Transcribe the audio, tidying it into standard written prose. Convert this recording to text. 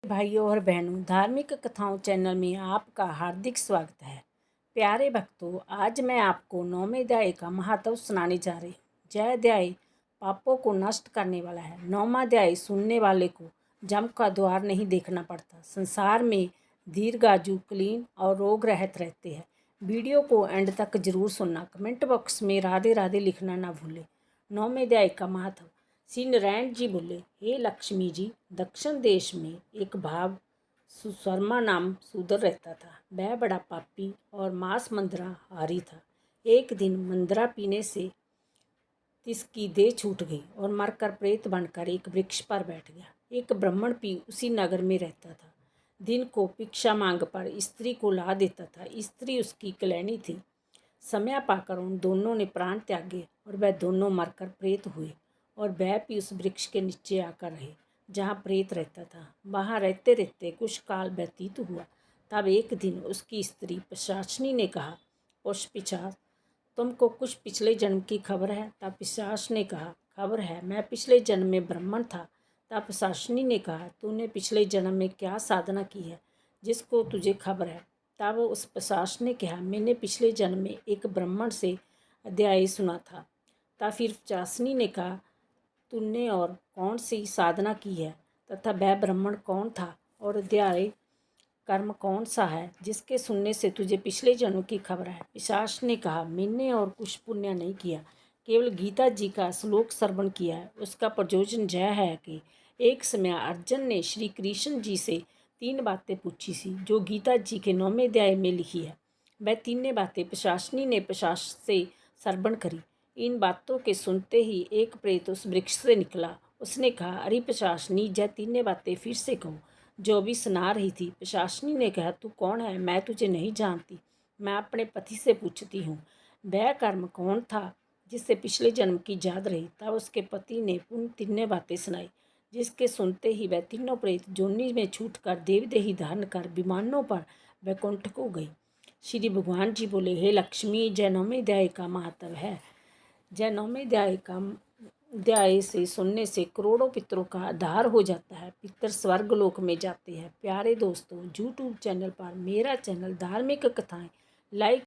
भाइयों और बहनों, धार्मिक कथाओं चैनल में आपका हार्दिक स्वागत है। प्यारे भक्तों, आज मैं आपको नौवें अध्याय का महात्म सुनाने जा रही हूँ। यह अध्याय पापों को नष्ट करने वाला है। नौवां अध्याय सुनने वाले को जम का द्वार नहीं देखना पड़ता। संसार में दीर्घायु, कुलीन और रोग रहित रहते हैं। वीडियो को एंड तक जरूर सुनना। कमेंट बॉक्स में राधे राधे लिखना ना भूलें। नौवें अध्याय का महात्म। श्री नारायण जी बोले, हे लक्ष्मी जी, दक्षिण देश में एक भाव सुशर्मा नाम शूद्र रहता था। वह बड़ा पापी और मांस मंदराहारी था। एक दिन मंदरा पीने से इसकी देह छूट गई और मरकर प्रेत बनकर एक वृक्ष पर बैठ गया। एक ब्राह्मण भी उसी नगर में रहता था। दिन को भिक्षा मांग पर स्त्री को ला देता था। स्त्री उसकी कलैनी थी। समय पाकर उन दोनों ने प्राण त्यागे और वह दोनों मरकर प्रेत हुए और वह भी उस वृक्ष के नीचे आकर रहे जहाँ प्रेत रहता था। वहाँ रहते रहते कुछ काल व्यतीत हुआ। तब एक दिन उसकी स्त्री पिशाचिनी ने कहा, उस पिशाच, तुमको कुछ पिछले जन्म की खबर है? तब पिशाच ने कहा, खबर है, मैं पिछले जन्म में ब्राह्मण था। तब पिशाचिनी ने कहा, तूने पिछले जन्म में क्या साधना की है जिसको तुझे खबर है? तब उस पिशाच ने कहा, मैंने पिछले जन्म में एक ब्राह्मण से अध्याय सुना था। तब फिर पिशाचिनी ने कहा, तूने और कौन सी साधना की है तथा वह ब्राह्मण कौन था और अध्याय कर्म कौन सा है जिसके सुनने से तुझे पिछले जन्म की खबर है? पिशाच ने कहा, मैंने और कुछ पुण्य नहीं किया, केवल गीता जी का श्लोक श्रवण किया है। उसका प्रयोजन यह है कि एक समय अर्जुन ने श्री कृष्ण जी से 3 बातें पूछी थी जो गीता जी के 9वें अध्याय में लिखी है। वह तीनों बातें पिशाचिनी ने पिशाच से श्रवण करी। इन बातों के सुनते ही एक प्रेत उस वृक्ष से निकला। उसने कहा, अरे पिशाचिनी, यह तीनों बातें फिर से कहो जो भी सुना रही थी। पिशाचिनी ने कहा, तू कौन है? मैं तुझे नहीं जानती। मैं अपने पति से पूछती हूँ, वह कर्म कौन था जिससे पिछले जन्म की याद रही? तब उसके पति ने उन तीनों बातें सुनाई जिसके सुनते ही वह तीनों प्रेत जोनी में छूटकर देवदेही धारण कर विमानों पर वैकुंठ को गई। श्री भगवान जी बोले, हे लक्ष्मी, जय नौवें अध्याय का महत्व है। जय नौवें अध्याय से सुनने से करोड़ों पितरों का उद्धार हो जाता है। पितर स्वर्ग लोक में जाते हैं। प्यारे दोस्तों, यूट्यूब चैनल पर मेरा चैनल धार्मिक कथाएं लाइक